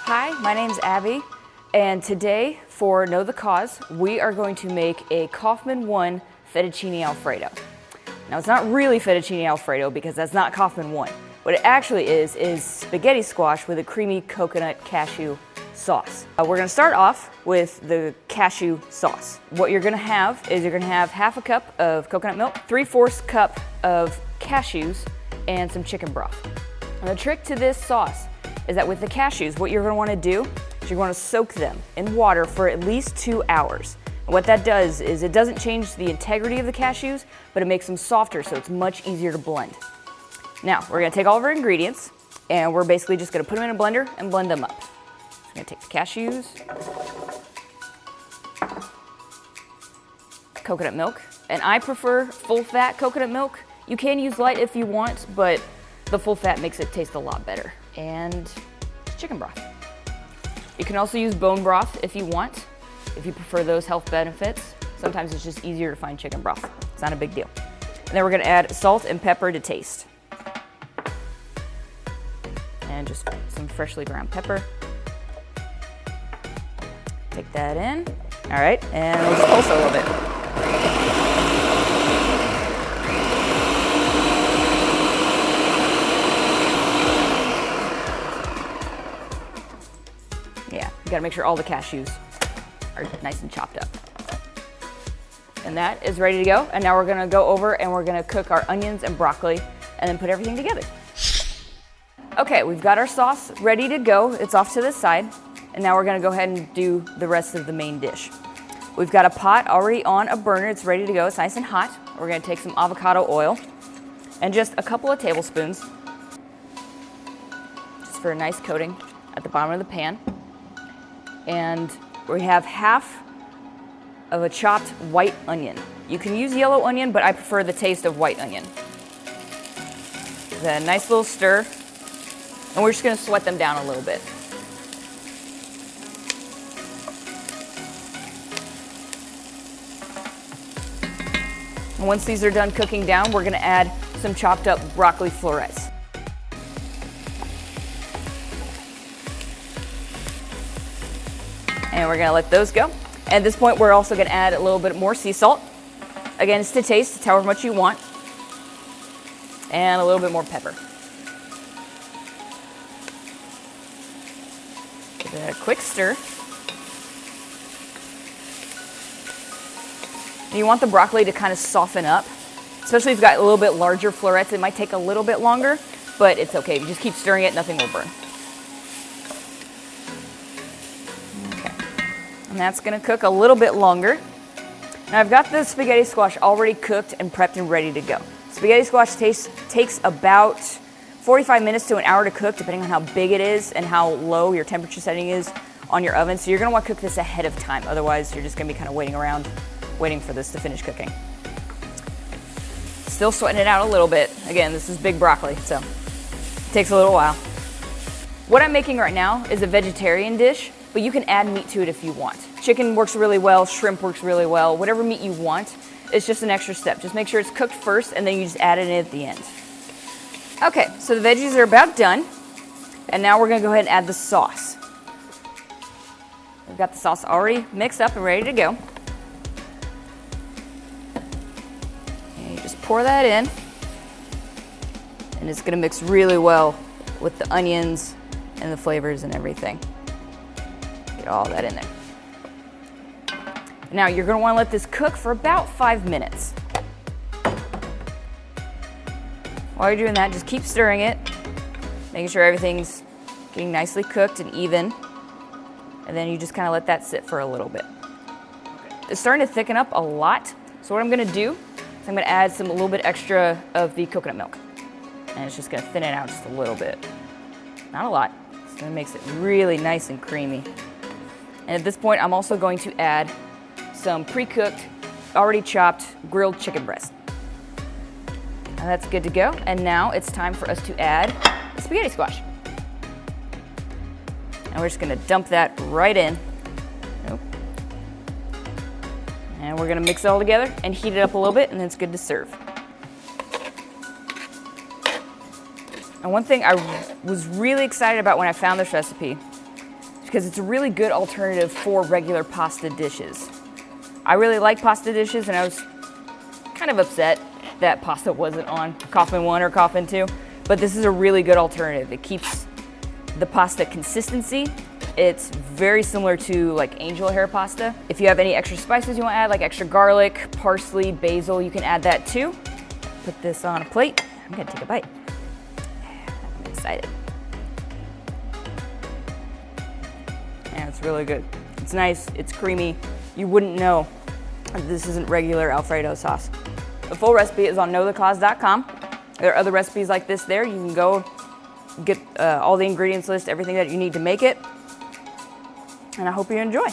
Hi, my name's Abby, and today for Know the Cause, we are going to make a Kaufmann 1 Fettuccine Alfredo. Now it's not really Fettuccine Alfredo because that's not Kaufmann 1. What it actually is spaghetti squash with a creamy coconut cashew sauce. We're gonna start off with the cashew sauce. What you're gonna have is you're gonna have half a cup of coconut milk, 3/4 cup of cashews, and some chicken broth. And the trick to this sauce is that with the cashews, what you're gonna wanna do is you're gonna soak them in water for at least 2 hours. And what that does is it doesn't change the integrity of the cashews, but it makes them softer so it's much easier to blend. Now, we're gonna take all of our ingredients and we're basically just gonna put them in a blender and blend them up. So I'm gonna take the cashews, coconut milk, and I prefer full fat coconut milk. You can use light if you want, but the full fat makes it taste a lot better. And chicken broth. You can also use bone broth if you want, if you prefer those health benefits. Sometimes it's just easier to find chicken broth. It's not a big deal. And then we're gonna add salt and pepper to taste. And just some freshly ground pepper. Take that in. All right, and we'll just pulse a little bit. Yeah, you gotta make sure all the cashews are nice and chopped up. And that is ready to go. And now we're gonna go over and we're gonna cook our onions and broccoli and then put everything together. Okay, we've got our sauce ready to go. It's off to the side. And now we're gonna go ahead and do the rest of the main dish. We've got a pot already on a burner. It's ready to go. It's nice and hot. We're gonna take some avocado oil and just a couple of tablespoons, just for a nice coating at the bottom of the pan. And we have half of a chopped white onion. You can use yellow onion, but I prefer the taste of white onion. A nice little stir, and we're just gonna sweat them down a little bit. And once these are done cooking down, we're gonna add some chopped up broccoli florets. And we're gonna let those go. At this point, we're also gonna add a little bit more sea salt. Again, it's to taste, it's however much you want. And a little bit more pepper. Give it a quick stir. And you want the broccoli to kind of soften up, especially if you've got a little bit larger florets. It might take a little bit longer, but it's okay. If you just keep stirring it, nothing will burn. And that's gonna cook a little bit longer. Now I've got the spaghetti squash already cooked and prepped and ready to go. Spaghetti squash takes about 45 minutes to an hour to cook, depending on how big it is and how low your temperature setting is on your oven. So you're gonna want to cook this ahead of time. Otherwise, you're just gonna be kind of waiting around, waiting for this to finish cooking. Still sweating it out a little bit. Again, this is big broccoli, so it takes a little while. What I'm making right now is a vegetarian dish, but you can add meat to it if you want. Chicken works really well, shrimp works really well, whatever meat you want. It's just an extra step. Just make sure it's cooked first and then you just add it in at the end. Okay, so the veggies are about done. And now we're gonna go ahead and add the sauce. We've got the sauce already mixed up and ready to go. And you just pour that in. And it's gonna mix really well with the onions and the flavors and everything. Get all that in there. Now you're gonna wanna let this cook for about 5 minutes. While you're doing that, just keep stirring it, making sure everything's getting nicely cooked and even. And then you just kinda let that sit for a little bit. It's starting to thicken up a lot. So what I'm gonna do is I'm gonna add a little bit extra of the coconut milk. And it's just gonna thin it out just a little bit. Not a lot. It's gonna make it really nice and creamy. And at this point, I'm also going to add some pre-cooked, already chopped, grilled chicken breast. Now that's good to go. And now it's time for us to add the spaghetti squash. And we're just gonna dump that right in. Nope. And we're gonna mix it all together and heat it up a little bit, and then it's good to serve. And one thing I was really excited about when I found this recipe because it's a really good alternative for regular pasta dishes. I really like pasta dishes, and I was kind of upset that pasta wasn't on Kaufmann 1 or Kaufmann 2, but this is a really good alternative. It keeps the pasta consistency. It's very similar to like angel hair pasta. If you have any extra spices you want to add, like extra garlic, parsley, basil, you can add that too. Put this on a plate. I'm gonna take a bite. I'm excited. Yeah, it's really good. It's nice, it's creamy. You wouldn't know this isn't regular Alfredo sauce. The full recipe is on knowthecause.com. There are other recipes like this there. You can go get all the ingredients list, everything that you need to make it. And I hope you enjoy.